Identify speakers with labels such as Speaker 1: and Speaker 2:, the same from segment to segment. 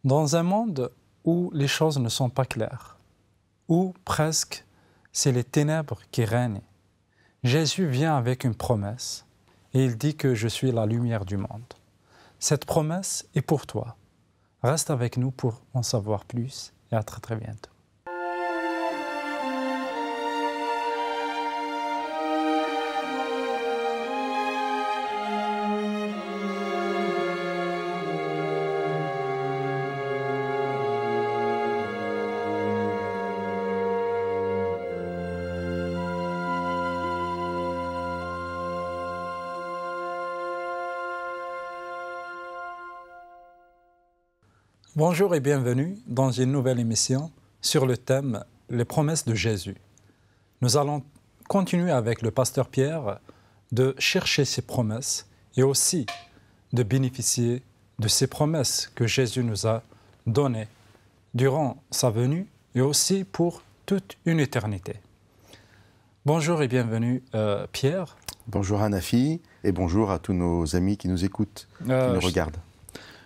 Speaker 1: Dans un monde où les choses ne sont pas claires, où presque c'est les ténèbres qui règnent, Jésus vient avec une promesse et il dit que je suis la lumière du monde. Cette promesse est pour toi. Reste avec nous pour en savoir plus et à très bientôt. Bonjour et bienvenue dans une nouvelle émission sur le thème « Les promesses de Jésus ». Nous allons continuer avec le pasteur Pierre de chercher ses promesses et aussi de bénéficier de ces promesses que Jésus nous a données durant sa venue et aussi pour toute une éternité. Bonjour et bienvenue Pierre.
Speaker 2: Bonjour Hanafi et bonjour à tous nos amis qui nous écoutent, qui nous regardent.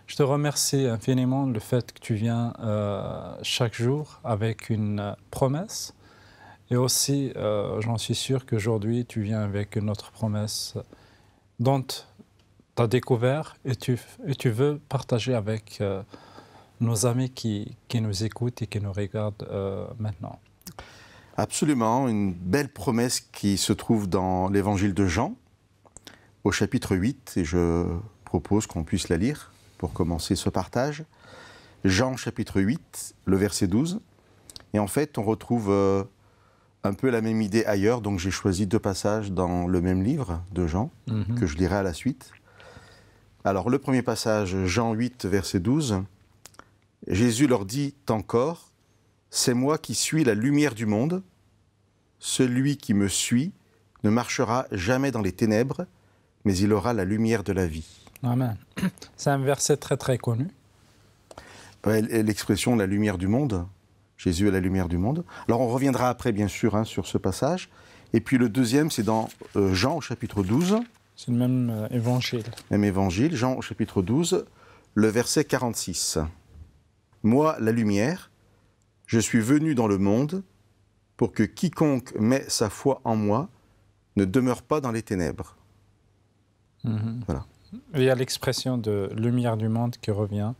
Speaker 1: Je te remercie infiniment le fait que tu viens chaque jour avec une promesse. Et aussi, j'en suis sûr qu'aujourd'hui, tu viens avec une autre promesse dont tu as découvert et tu veux partager avec nos amis qui nous écoutent et qui nous regardent maintenant.
Speaker 2: Absolument, une belle promesse qui se trouve dans l'évangile de Jean, au chapitre 8, et je propose qu'on puisse la lire pour commencer ce partage. Jean chapitre 8, le verset 12. Et en fait, on retrouve un peu la même idée ailleurs, donc j'ai choisi deux passages dans le même livre de Jean, que je lirai à la suite. Alors, le premier passage, Jean 8, verset 12. Jésus leur dit encore, « C'est moi qui suis la lumière du monde. Celui qui me suit ne marchera jamais dans les ténèbres, mais il aura la lumière de la vie. »
Speaker 1: Amen. C'est un verset très très connu.
Speaker 2: Ouais, l'expression « la lumière du monde », Jésus est la lumière du monde. Alors on reviendra après bien sûr sur ce passage. Et puis le deuxième, c'est dans Jean au chapitre 12.
Speaker 1: C'est le même évangile.
Speaker 2: Même évangile, Jean au chapitre 12, le verset 46. « Moi, la lumière, je suis venu dans le monde pour que quiconque met sa foi en moi ne demeure pas dans les ténèbres. » Voilà.
Speaker 1: Il y a l'expression de « lumière du monde » qui revient.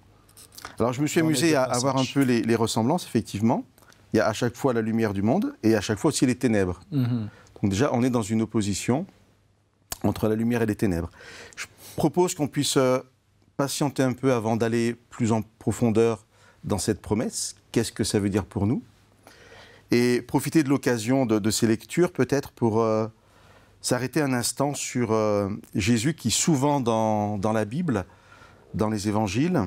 Speaker 2: Alors je me suis amusé à voir un peu les ressemblances, effectivement. Il y a à chaque fois la lumière du monde et à chaque fois aussi les ténèbres. Donc déjà, on est dans une opposition entre la lumière et les ténèbres. Je propose qu'on puisse patienter un peu avant d'aller plus en profondeur dans cette promesse. Qu'est-ce que ça veut dire pour nous? Et profiter de l'occasion de ces lectures peut-être pour s'arrêter un instant sur Jésus qui souvent dans la Bible, dans les évangiles,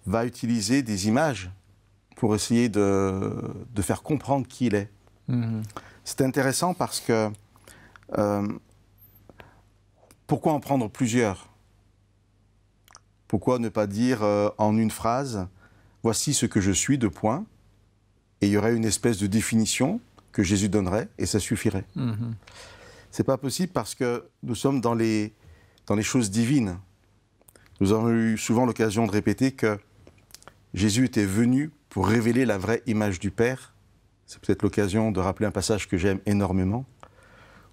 Speaker 2: va utiliser des images pour essayer de faire comprendre qui il est. C'est intéressant parce que pourquoi en prendre plusieurs? Pourquoi ne pas dire en une phrase « Voici ce que je suis, deux points » et il y aurait une espèce de définition que Jésus donnerait et ça suffirait. C'est pas possible parce que nous sommes dans les choses divines. Nous avons eu souvent l'occasion de répéter que Jésus était venu pour révéler la vraie image du Père. C'est peut-être l'occasion de rappeler un passage que j'aime énormément,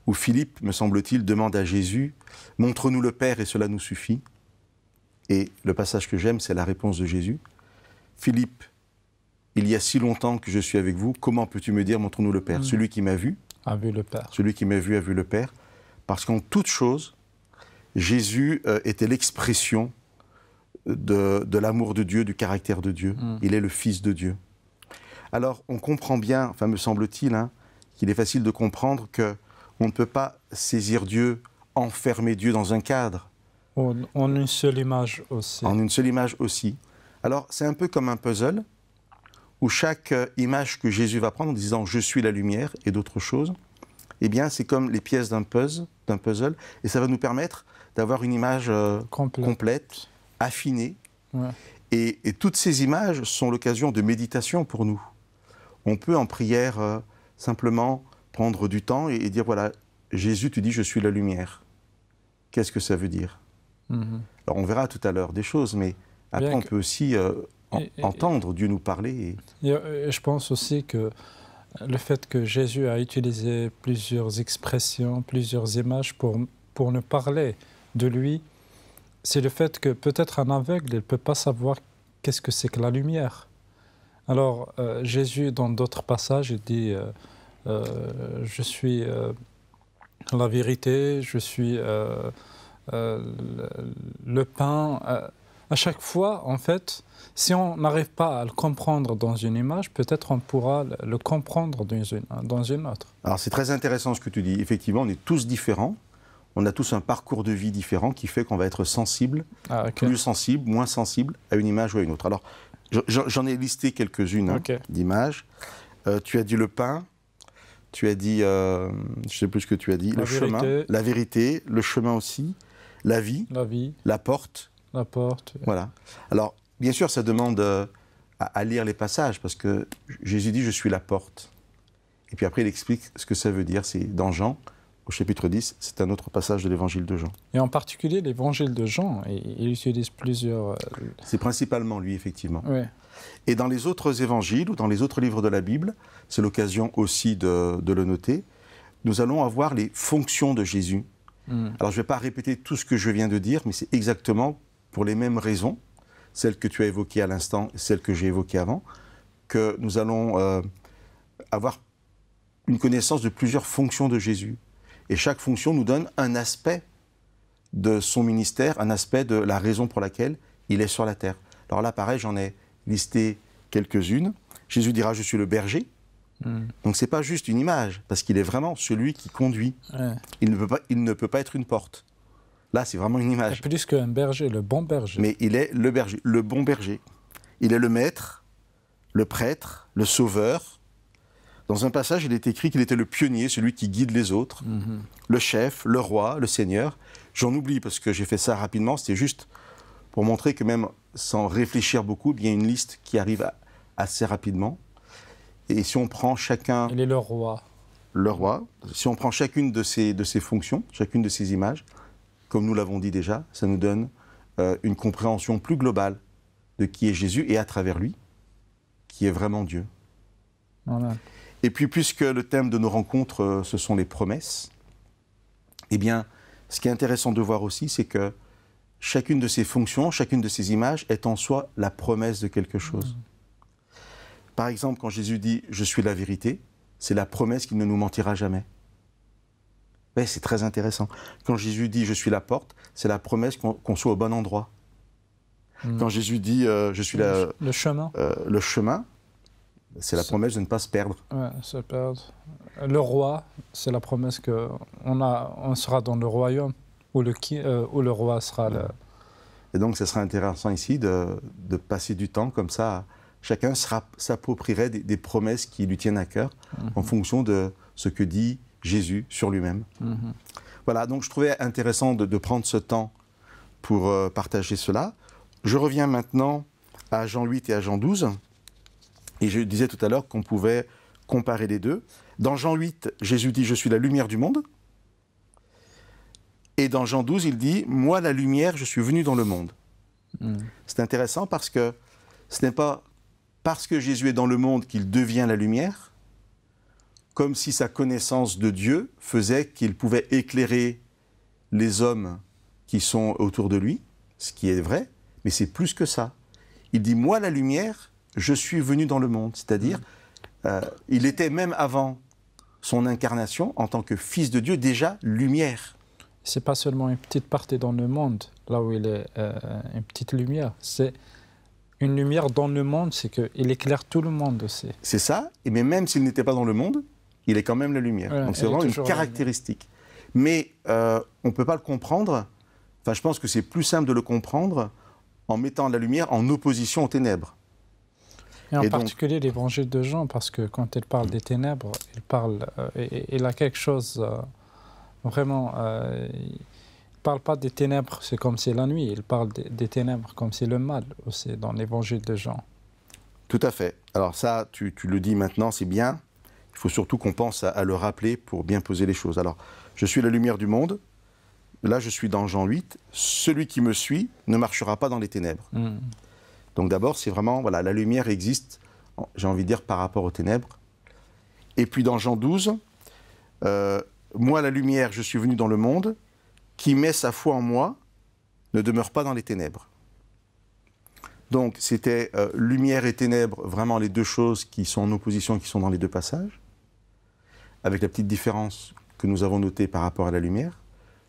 Speaker 2: où Philippe, me semble-t-il, demande à Jésus « Montre-nous le Père et cela nous suffit ». Et le passage que j'aime, c'est la réponse de Jésus. « Philippe, il y a si longtemps que je suis avec vous, comment peux-tu me dire « Montre-nous le Père » Celui qui m'a vu
Speaker 1: a vu le Père.
Speaker 2: Celui qui m'a vu a vu le Père. Parce qu'en toute chose, Jésus était l'expression de l'amour de Dieu, du caractère de Dieu. Il est le Fils de Dieu. Alors, on comprend bien, enfin me semble-t-il, qu'il est facile de comprendre qu'on ne peut pas saisir Dieu, enfermer Dieu dans un cadre.
Speaker 1: En une seule image aussi.
Speaker 2: En une seule image aussi. Alors, c'est un peu comme un puzzle, où chaque image que Jésus va prendre en disant « je suis la lumière » et d'autres choses, eh bien, c'est comme les pièces d'un puzzle, et ça va nous permettre d'avoir une image complète, affinée.
Speaker 1: Ouais.
Speaker 2: Et toutes ces images sont l'occasion de méditation pour nous. On peut en prière simplement prendre du temps et dire, voilà, Jésus, tu dis, je suis la lumière. Qu'est-ce que ça veut dire? Alors on verra tout à l'heure des choses, mais après on peut aussi entendre Dieu nous parler.
Speaker 1: Et je pense aussi que le fait que Jésus a utilisé plusieurs expressions, plusieurs images pour nous parler de lui, c'est le fait que peut-être un aveugle, il ne peut pas savoir qu'est-ce que c'est que la lumière. Alors, Jésus, dans d'autres passages, il dit je suis la vérité, je suis le pain. À chaque fois, en fait, si on n'arrive pas à le comprendre dans une image, peut-être on pourra le comprendre dans une autre.
Speaker 2: Alors, c'est très intéressant ce que tu dis. Effectivement, on est tous différents. On a tous un parcours de vie différent qui fait qu'on va être sensible, plus sensible, moins sensible à une image ou à une autre. Alors, j'en ai listé quelques-unes d'images. Tu as dit le pain, tu as dit, je ne sais plus ce que tu as dit, le chemin, la vérité, le chemin aussi, la vie, la porte.
Speaker 1: La porte.
Speaker 2: Voilà. Alors, bien sûr, ça demande à lire les passages, parce que Jésus dit « je suis la porte ». Et puis après, il explique ce que ça veut dire. C'est dans Jean, au chapitre 10, c'est un autre passage de l'évangile de Jean.
Speaker 1: Et en particulier, l'évangile de Jean, il utilise plusieurs...
Speaker 2: C'est principalement lui, effectivement.
Speaker 1: Oui.
Speaker 2: Et dans les autres évangiles ou dans les autres livres de la Bible, c'est l'occasion aussi de le noter, nous allons avoir les fonctions de Jésus. Alors, je ne vais pas répéter tout ce que je viens de dire, mais c'est exactement pour les mêmes raisons, celles que tu as évoquées à l'instant et celles que j'ai évoquées avant, que nous allons avoir une connaissance de plusieurs fonctions de Jésus. Et chaque fonction nous donne un aspect de son ministère, un aspect de la raison pour laquelle il est sur la terre. Alors là, pareil, j'en ai listé quelques-unes. Jésus dira « je suis le berger ». Donc ce n'est pas juste une image, parce qu'il est vraiment celui qui conduit. Il ne peut pas être une porte. Là, c'est vraiment une image.
Speaker 1: C'est plus qu'un berger, le bon berger.
Speaker 2: Mais il est le berger, le bon berger. Il est le maître, le prêtre, le sauveur. Dans un passage, il est écrit qu'il était le pionnier, celui qui guide les autres, le chef, le roi, le seigneur. J'en oublie parce que j'ai fait ça rapidement, c'était juste pour montrer que même sans réfléchir beaucoup, il y a une liste qui arrive assez rapidement. Et si on prend chacun...
Speaker 1: Il est le roi.
Speaker 2: Le roi. Si on prend chacune de ces fonctions, chacune de ces images, comme nous l'avons dit déjà, ça nous donne une compréhension plus globale de qui est Jésus et à travers lui, qui est vraiment Dieu.
Speaker 1: Voilà.
Speaker 2: Et puis, puisque le thème de nos rencontres, ce sont les promesses, eh bien, ce qui est intéressant de voir aussi, c'est que chacune de ces fonctions, chacune de ces images est en soi la promesse de quelque chose. Par exemple, quand Jésus dit « je suis la vérité », c'est la promesse qu'il ne nous mentira jamais. Ouais, c'est très intéressant. Quand Jésus dit « je suis la porte », c'est la promesse qu'on soit au bon endroit. Quand Jésus dit « je suis
Speaker 1: le chemin »,
Speaker 2: le chemin, c'est la promesse de ne pas se perdre.
Speaker 1: Oui, se perdre. Le roi, c'est la promesse qu'on sera dans le royaume, où le roi sera là.
Speaker 2: Et donc, ce sera intéressant ici de passer du temps comme ça. Chacun s'approprierait des promesses qui lui tiennent à cœur en fonction de ce que dit Jésus sur lui-même. Voilà, donc je trouvais intéressant de prendre ce temps pour partager cela. Je reviens maintenant à Jean 8 et à Jean 12. Et je disais tout à l'heure qu'on pouvait comparer les deux. Dans Jean 8, Jésus dit « je suis la lumière du monde ». Et dans Jean 12, il dit « moi, la lumière, je suis venu dans le monde ». C'est intéressant parce que ce n'est pas parce que Jésus est dans le monde qu'il devient la lumière, comme si sa connaissance de Dieu faisait qu'il pouvait éclairer les hommes qui sont autour de lui, ce qui est vrai, mais c'est plus que ça. Il dit « moi, la lumière, je suis venu dans le monde », c'est-à-dire, il était même avant son incarnation, en tant que fils de Dieu, déjà lumière.
Speaker 1: C'est pas seulement une petite partie dans le monde, là où il est une petite lumière, c'est une lumière dans le monde, c'est qu'il éclaire tout le monde aussi.
Speaker 2: C'est ça, mais même s'il n'était pas dans le monde, il est quand même la lumière. Ouais, donc c'est vraiment une caractéristique. Mais on ne peut pas le comprendre, enfin je pense que c'est plus simple de le comprendre en mettant la lumière en opposition aux ténèbres.
Speaker 1: Et en particulier l'évangile de Jean, parce que quand il parle des ténèbres, il a quelque chose vraiment... il ne parle pas des ténèbres, c'est comme c'est la nuit, il parle des ténèbres comme c'est le mal aussi dans l'évangile de Jean.
Speaker 2: Tout à fait. Alors ça, tu le dis maintenant, c'est bien. Il faut surtout qu'on pense à le rappeler pour bien poser les choses. Alors, je suis la lumière du monde. Là, je suis dans Jean 8. Celui qui me suit ne marchera pas dans les ténèbres. Donc d'abord, c'est vraiment, voilà, la lumière existe, j'ai envie de dire, par rapport aux ténèbres. Et puis dans Jean 12, moi la lumière, je suis venu dans le monde, qui met sa foi en moi, ne demeure pas dans les ténèbres. Donc c'était lumière et ténèbres, vraiment les deux choses qui sont en opposition, qui sont dans les deux passages, avec la petite différence que nous avons notée par rapport à la lumière.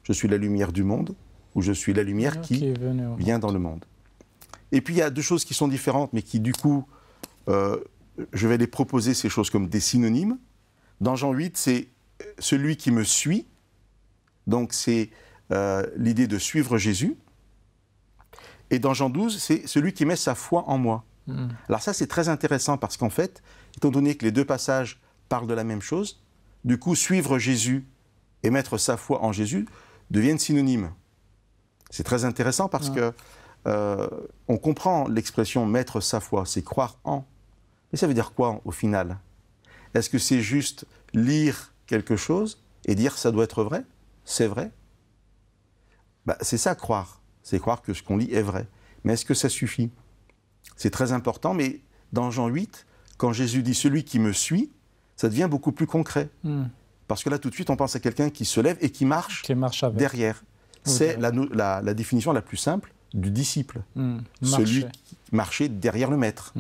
Speaker 2: Je suis la lumière du monde, ou je suis la lumière qui vient dans le monde. Et puis il y a deux choses qui sont différentes, mais qui du coup, je vais les proposer, ces choses, comme des synonymes. Dans Jean 8, c'est celui qui me suit, donc c'est l'idée de suivre Jésus. Et dans Jean 12, c'est celui qui met sa foi en moi. Alors ça, c'est très intéressant parce qu'en fait, étant donné que les deux passages parlent de la même chose, du coup, suivre Jésus et mettre sa foi en Jésus deviennent synonymes. C'est très intéressant parce que on comprend l'expression « mettre sa foi », c'est croire en. Mais ça veut dire quoi au final? Est-ce que c'est juste lire quelque chose et dire « ça doit être vrai », c'est vrai? C'est ça croire. C'est croire que ce qu'on lit est vrai. Mais est-ce que ça suffit? C'est très important, mais dans Jean 8, quand Jésus dit « celui qui me suit », ça devient beaucoup plus concret. Parce que là, tout de suite, on pense à quelqu'un qui se lève et qui marche derrière. C'est la définition la plus simple du disciple. Celui qui marchait derrière le maître.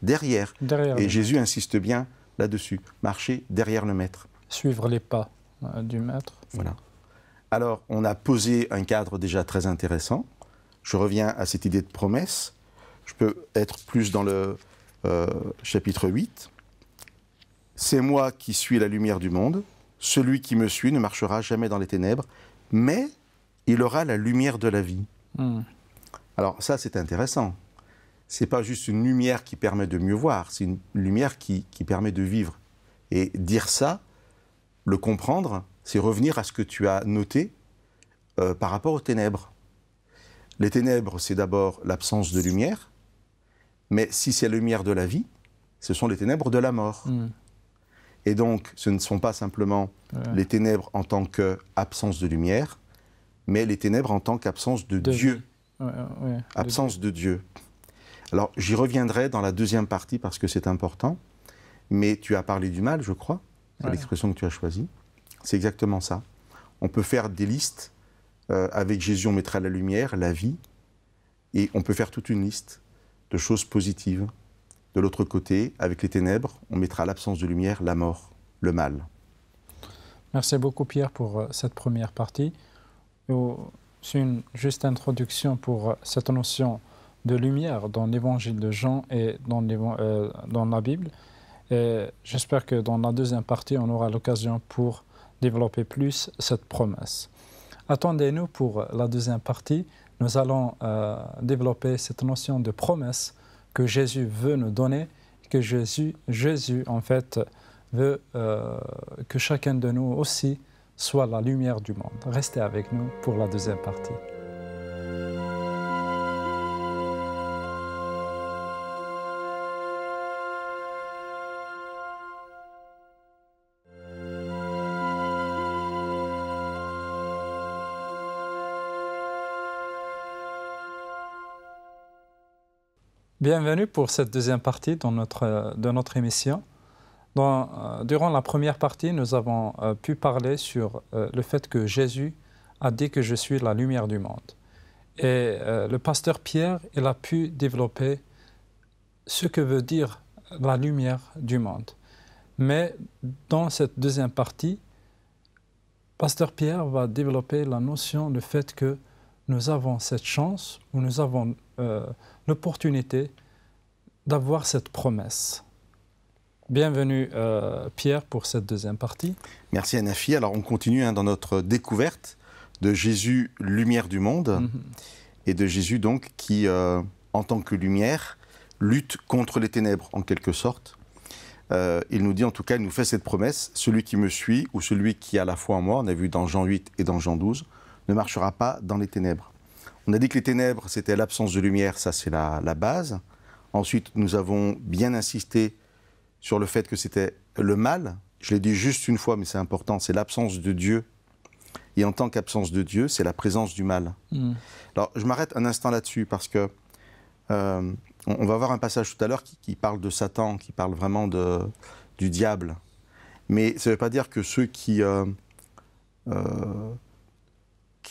Speaker 2: Derrière. Et Jésus insiste bien là-dessus. Marcher derrière le maître.
Speaker 1: Suivre les pas du maître.
Speaker 2: Voilà. Alors, on a posé un cadre déjà très intéressant. Je reviens à cette idée de promesse. Je peux être plus dans le chapitre 8. C'est moi qui suis la lumière du monde. Celui qui me suit ne marchera jamais dans les ténèbres, mais il aura la lumière de la vie. Alors ça, c'est intéressant. Ce n'est pas juste une lumière qui permet de mieux voir, c'est une lumière qui permet de vivre. Et dire ça, le comprendre, c'est revenir à ce que tu as noté par rapport aux ténèbres. Les ténèbres, c'est d'abord l'absence de lumière, mais si c'est la lumière de la vie, ce sont les ténèbres de la mort. Et donc, ce ne sont pas simplement les ténèbres en tant qu'absence de lumière, mais les ténèbres en tant qu'absence de Dieu. Absence de Dieu. Alors, j'y reviendrai dans la deuxième partie parce que c'est important, mais tu as parlé du mal, je crois, c'est l'expression que tu as choisie. C'est exactement ça. On peut faire des listes. Avec Jésus, on mettra la lumière, la vie, et on peut faire toute une liste de choses positives. De l'autre côté, avec les ténèbres, on mettra l'absence de lumière, la mort, le mal.
Speaker 1: Merci beaucoup Pierre pour cette première partie. C'est une juste introduction pour cette notion de lumière dans l'évangile de Jean et dans la Bible. J'espère que dans la deuxième partie, on aura l'occasion pour développer plus cette promesse. Attendez-nous pour la deuxième partie. Nous allons développer cette notion de promesse que Jésus veut nous donner, que Jésus en fait, veut que chacun de nous aussi soit la lumière du monde. Restez avec nous pour la deuxième partie. Bienvenue pour cette deuxième partie de notre émission. Durant la première partie, nous avons pu parler sur le fait que Jésus a dit que je suis la lumière du monde. Et le pasteur Pierre, il a pu développer ce que veut dire la lumière du monde. Mais dans cette deuxième partie, pasteur Pierre va développer la notion, le fait que nous avons cette chance, ou nous avons l'opportunité d'avoir cette promesse. Bienvenue Pierre pour cette deuxième partie.
Speaker 2: Merci Anafi. Alors on continue dans notre découverte de Jésus, lumière du monde, et de Jésus donc qui, en tant que lumière, lutte contre les ténèbres en quelque sorte. Il nous dit en tout cas, il nous fait cette promesse, celui qui me suit ou celui qui a la foi en moi, on a vu dans Jean 8 et dans Jean 12, ne marchera pas dans les ténèbres. On a dit que les ténèbres, c'était l'absence de lumière, ça c'est la base. Ensuite, nous avons bien insisté sur le fait que c'était le mal. Je l'ai dit juste une fois, mais c'est important, c'est l'absence de Dieu. Et en tant qu'absence de Dieu, c'est la présence du mal. Alors, je m'arrête un instant là-dessus parce que on va voir un passage tout à l'heure qui parle de Satan, qui parle vraiment du diable. Mais ça ne veut pas dire que ceux qui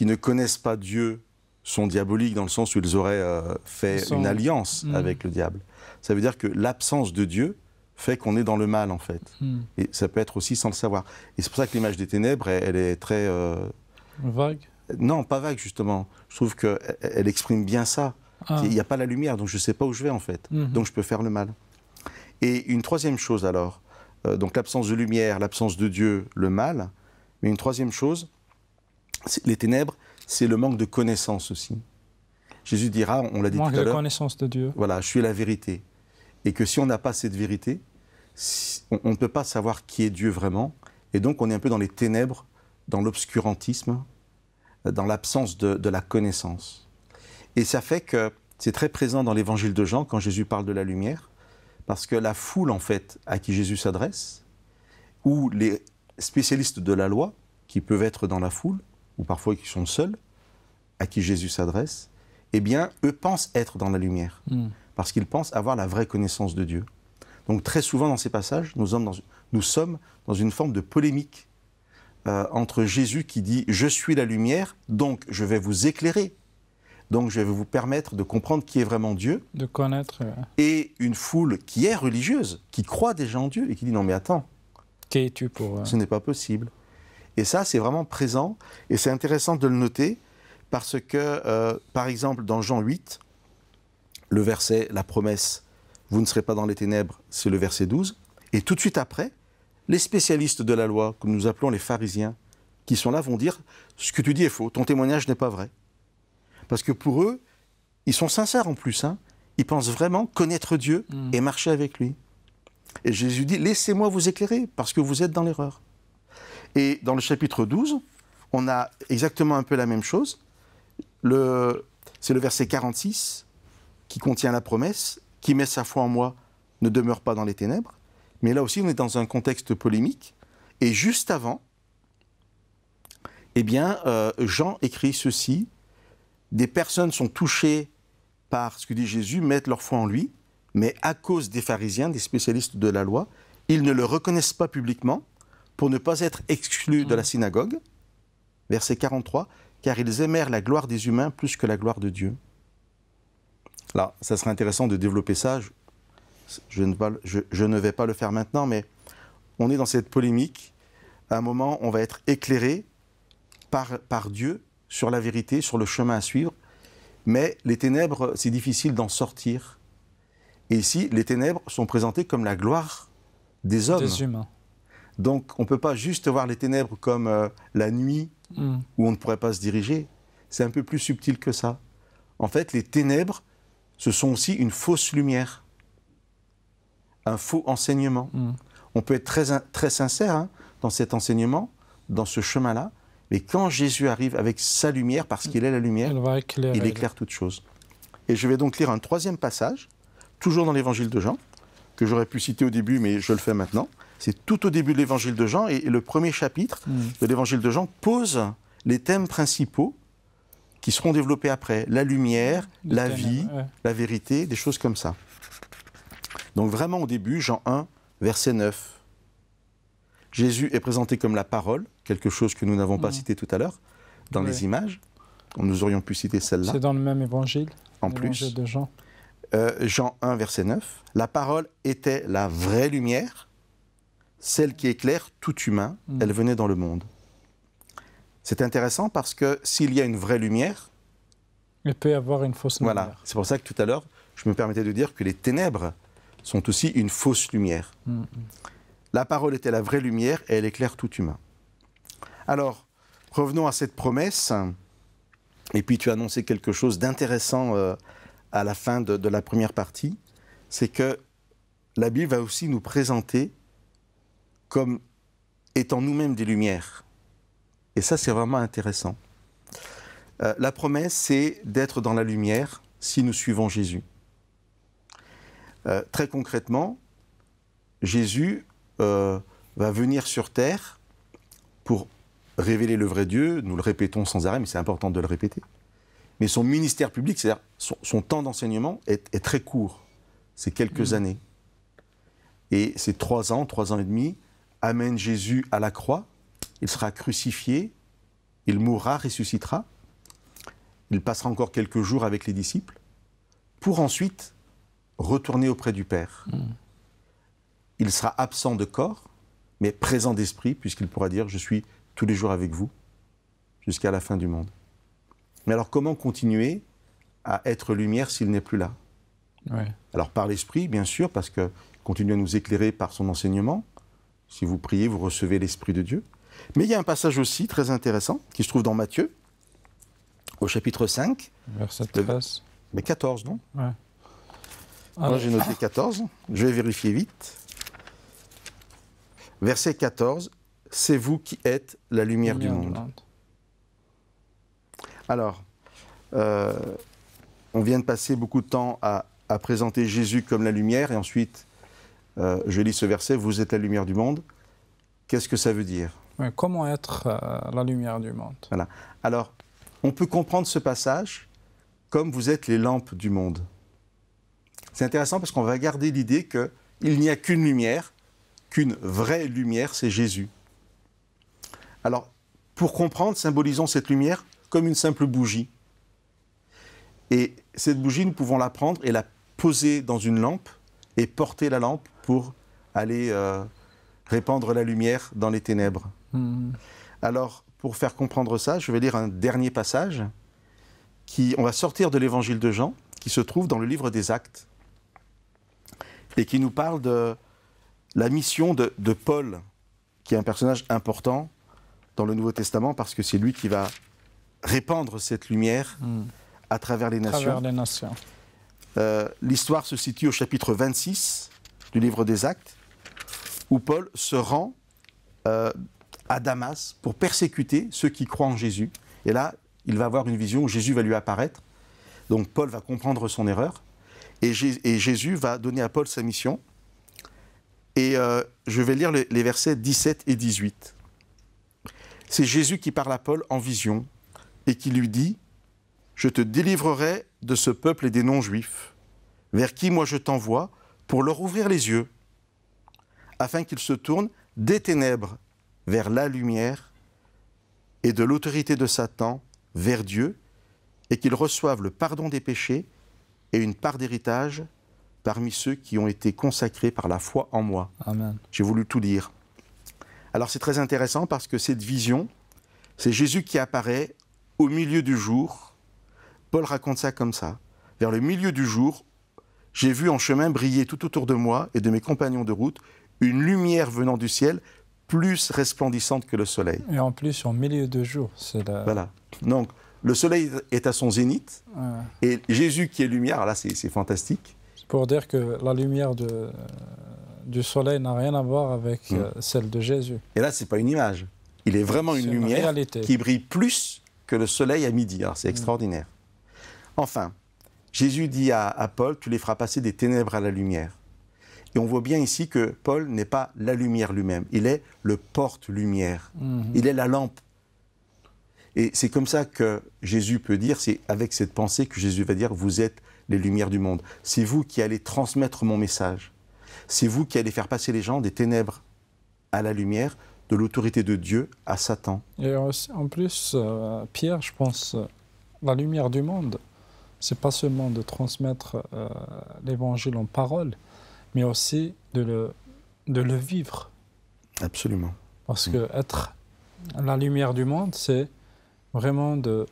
Speaker 2: ne connaissent pas Dieu sont diaboliques dans le sens où ils auraient fait une alliance avec le diable. Ça veut dire que l'absence de Dieu fait qu'on est dans le mal, en fait. Et ça peut être aussi sans le savoir. Et c'est pour ça que l'image des ténèbres, elle est très...
Speaker 1: vague?
Speaker 2: Non, pas vague, justement. Je trouve qu'elle exprime bien ça. Il n'y a pas la lumière, donc je ne sais pas où je vais, en fait. Donc je peux faire le mal. Et une troisième chose, alors, donc l'absence de lumière, l'absence de Dieu, le mal. Mais une troisième chose, les ténèbres, c'est le manque de connaissance aussi. Jésus dira, on l'a dit tout à l'heure...
Speaker 1: Manque de connaissance de Dieu.
Speaker 2: Voilà, je suis la vérité. Et que si on n'a pas cette vérité, on ne peut pas savoir qui est Dieu vraiment. Et donc on est un peu dans les ténèbres, dans l'obscurantisme, dans l'absence de la connaissance. Et ça fait que c'est très présent dans l'évangile de Jean, quand Jésus parle de la lumière, parce que la foule, en fait, à qui Jésus s'adresse, ou les spécialistes de la loi, qui peuvent être dans la foule, ou parfois qui sont seuls, à qui Jésus s'adresse, eh bien, eux pensent être dans la lumière, parce qu'ils pensent avoir la vraie connaissance de Dieu. Donc très souvent dans ces passages, nous sommes dans une forme de polémique entre Jésus qui dit « Je suis la lumière, donc je vais vous éclairer, donc je vais vous permettre de comprendre qui est vraiment Dieu. »
Speaker 1: De connaître...
Speaker 2: Et une foule qui est religieuse, qui croit déjà en Dieu et qui dit « Non mais attends,
Speaker 1: qui es-tu pour...
Speaker 2: ce n'est pas possible. » Et ça, c'est vraiment présent, et c'est intéressant de le noter, parce que, par exemple, dans Jean 8, le verset, la promesse, vous ne serez pas dans les ténèbres, c'est le verset 12. Et tout de suite après, les spécialistes de la loi, que nous appelons les pharisiens, qui sont là, vont dire, ce que tu dis est faux, ton témoignage n'est pas vrai. Parce que pour eux, ils sont sincères en plus, hein, ils pensent vraiment connaître Dieu et marcher avec lui. Et Jésus dit, laissez-moi vous éclairer, parce que vous êtes dans l'erreur. Et dans le chapitre 12, on a exactement un peu la même chose. C'est le verset 46 qui contient la promesse, qui met sa foi en moi ne demeure pas dans les ténèbres. Mais là aussi, on est dans un contexte polémique. Et juste avant, eh bien, Jean écrit ceci, des personnes sont touchées par ce que dit Jésus, mettent leur foi en lui, mais à cause des pharisiens, des spécialistes de la loi, ils ne le reconnaissent pas publiquement pour ne pas être exclus de la synagogue. Verset 43, car ils aimèrent la gloire des humains plus que la gloire de Dieu. Là, ça serait intéressant de développer ça. Je ne vais pas le faire maintenant, mais on est dans cette polémique. À un moment, on va être éclairé par Dieu sur la vérité, sur le chemin à suivre. Mais les ténèbres, c'est difficile d'en sortir. Et ici, les ténèbres sont présentées comme la gloire des hommes.
Speaker 1: Des humains.
Speaker 2: Donc, on ne peut pas juste voir les ténèbres comme la nuit, où on ne pourrait pas se diriger. C'est un peu plus subtil que ça. En fait, les ténèbres, ce sont aussi une fausse lumière, un faux enseignement. On peut être très sincère hein, dans cet enseignement, dans ce chemin-là, mais quand Jésus arrive avec sa lumière, parce qu'il est la lumière, il éclaire toute chose. Et je vais donc lire un troisième passage, toujours dans l'évangile de Jean, que j'aurais pu citer au début, mais je le fais maintenant. C'est tout au début de l'évangile de Jean, et le premier chapitre de l'évangile de Jean pose les thèmes principaux qui seront développés après. La lumière, la vie, la vérité, des choses comme ça. Donc vraiment au début, Jean 1, verset 9. Jésus est présenté comme la parole, quelque chose que nous n'avons pas cité tout à l'heure, dans les images. Nous aurions pu citer celle-là.
Speaker 1: C'est dans le même évangile.
Speaker 2: En plus.
Speaker 1: De Jean.
Speaker 2: Jean 1, verset 9. La parole était la vraie lumière, celle qui éclaire tout humain. Elle venait dans le monde. C'est intéressant parce que s'il y a une vraie lumière...
Speaker 1: Il peut y avoir une fausse lumière.
Speaker 2: Voilà, c'est pour ça que tout à l'heure, je me permettais de dire que les ténèbres sont aussi une fausse lumière. La parole était la vraie lumière et elle éclaire tout humain. Alors, revenons à cette promesse. Et puis tu as annoncé quelque chose d'intéressant à la fin de la première partie. C'est que la Bible va aussi nous présenter comme étant nous-mêmes des lumières. Et ça, c'est vraiment intéressant. La promesse, c'est d'être dans la lumière si nous suivons Jésus. Très concrètement, Jésus va venir sur terre pour révéler le vrai Dieu. Nous le répétons sans arrêt, mais c'est important de le répéter. Mais son ministère public, c'est-à-dire son temps d'enseignement, est très court. c'est quelques années. Et ces 3 ans et demi, amènent Jésus à la croix. Il sera crucifié, il mourra, ressuscitera. Il passera encore quelques jours avec les disciples, pour ensuite retourner auprès du Père. Il sera absent de corps, mais présent d'esprit, puisqu'il pourra dire « Je suis tous les jours avec vous, jusqu'à la fin du monde ». Mais alors, comment continuer à être lumière s'il n'est plus là? Alors, par l'Esprit, bien sûr, parce qu'il continue à nous éclairer par son enseignement. Si vous priez, vous recevez l'Esprit de Dieu. Mais il y a un passage aussi très intéressant, qui se trouve dans Matthieu, au chapitre 5.
Speaker 1: Verset 13.
Speaker 2: Mais 14, non?
Speaker 1: Ouais.
Speaker 2: Moi, j'ai noté 14. Je vais vérifier vite. Verset 14. C'est vous qui êtes la lumière du monde. Alors, on vient de passer beaucoup de temps à présenter Jésus comme la lumière, et ensuite, je lis ce verset, vous êtes la lumière du monde. Qu'est-ce que ça veut dire?
Speaker 1: Comment être la lumière du monde?
Speaker 2: Voilà. Alors, on peut comprendre ce passage comme vous êtes les lampes du monde. C'est intéressant parce qu'on va garder l'idée qu'il n'y a qu'une lumière, qu'une vraie lumière, c'est Jésus. Alors, pour comprendre, symbolisons cette lumière comme une simple bougie. Et cette bougie, nous pouvons la prendre et la poser dans une lampe et porter la lampe pour aller répandre la lumière dans les ténèbres. Alors, pour faire comprendre ça, je vais lire un dernier passage. On va sortir de l'évangile de Jean, qui se trouve dans le livre des Actes, et qui nous parle de la mission de Paul, qui est un personnage important dans le Nouveau Testament, parce que c'est lui qui va répandre cette lumière à travers les nations. L'histoire se situe au chapitre 26 du livre des Actes, où Paul se rend à Damas pour persécuter ceux qui croient en Jésus. Et là, il va avoir une vision où Jésus va lui apparaître. Donc Paul va comprendre son erreur. Et Jésus va donner à Paul sa mission. Et je vais lire les versets 17 et 18. C'est Jésus qui parle à Paul en vision et qui lui dit « Je te délivrerai de ce peuple et des non-juifs, vers qui moi je t'envoie pour leur ouvrir les yeux, afin qu'ils se tournent des ténèbres vers la lumière et de l'autorité de Satan vers Dieu, et qu'ils reçoivent le pardon des péchés et une part d'héritage parmi ceux qui ont été consacrés par la foi en moi. »
Speaker 1: Amen.
Speaker 2: J'ai voulu tout lire. Alors c'est très intéressant parce que cette vision, c'est Jésus qui apparaît au milieu du jour. Paul raconte ça comme ça. Vers le milieu du jour, j'ai vu en chemin briller tout autour de moi et de mes compagnons de route une lumière venant du ciel plus resplendissante que le soleil.
Speaker 1: Et en plus, au milieu du jour.
Speaker 2: Voilà. Donc, le soleil est à son zénith, et Jésus qui est lumière, alors là c'est fantastique.
Speaker 1: Pour dire que la lumière du soleil n'a rien à voir avec celle de Jésus.
Speaker 2: Et là, ce n'est pas une image. Il est vraiment une lumière qui brille plus que le soleil à midi. Alors c'est extraordinaire. Enfin, Jésus dit à Paul, tu les feras passer des ténèbres à la lumière. Et on voit bien ici que Paul n'est pas la lumière lui-même. Il est le porte-lumière. Il est la lampe. Et c'est comme ça que Jésus peut dire, c'est avec cette pensée que Jésus va dire, vous êtes les lumières du monde. C'est vous qui allez transmettre mon message. C'est vous qui allez faire passer les gens des ténèbres à la lumière, de l'autorité de Dieu à Satan.
Speaker 1: Et aussi, en plus, Pierre, je pense, la lumière du monde, c'est pas seulement de transmettre l'évangile en parole, mais aussi de le vivre.
Speaker 2: Absolument.
Speaker 1: Parce que être la lumière du monde, c'est vraiment de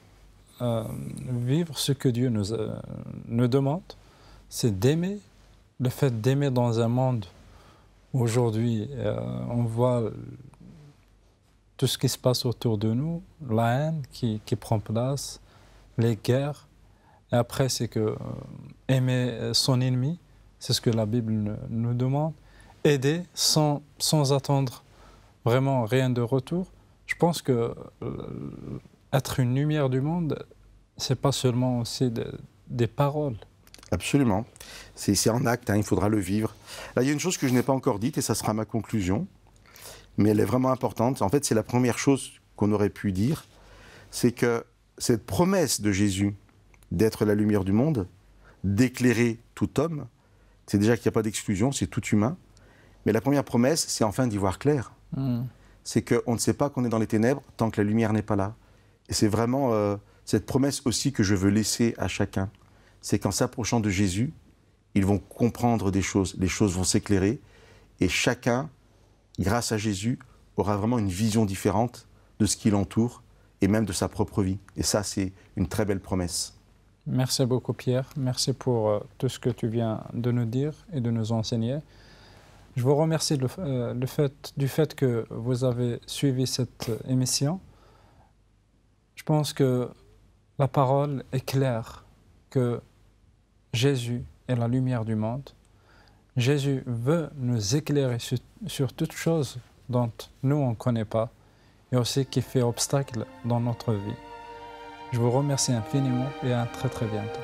Speaker 1: vivre ce que Dieu nous demande, c'est d'aimer. Le fait d'aimer dans un monde où aujourd'hui, on voit tout ce qui se passe autour de nous, la haine qui prend place, les guerres. Et après, c'est que aimer son ennemi, c'est ce que la Bible nous demande. Aider sans attendre vraiment rien de retour. Je pense que être une lumière du monde, c'est pas seulement aussi des paroles.
Speaker 2: Absolument. C'est en acte, il faudra le vivre. Là, il y a une chose que je n'ai pas encore dite, et ça sera ma conclusion, mais elle est vraiment importante. En fait, c'est la première chose qu'on aurait pu dire, c'est que cette promesse de Jésus d'être la lumière du monde, d'éclairer tout homme, c'est déjà qu'il n'y a pas d'exclusion, c'est tout humain. Mais la première promesse, c'est enfin d'y voir clair. C'est qu'on ne sait pas qu'on est dans les ténèbres tant que la lumière n'est pas là. Et c'est vraiment cette promesse aussi que je veux laisser à chacun. C'est qu'en s'approchant de Jésus, ils vont comprendre des choses, les choses vont s'éclairer, et chacun, grâce à Jésus, aura vraiment une vision différente de ce qui l'entoure, et même de sa propre vie. Et ça, c'est une très belle promesse.
Speaker 1: Merci beaucoup Pierre, merci pour tout ce que tu viens de nous dire et de nous enseigner. Je vous remercie du fait que vous avez suivi cette émission. Je pense que la parole est claire, que Jésus est la lumière du monde. Jésus veut nous éclairer sur toutes choses dont nous on ne connaît pas et aussi qui fait obstacle dans notre vie. Je vous remercie infiniment et à très très bientôt.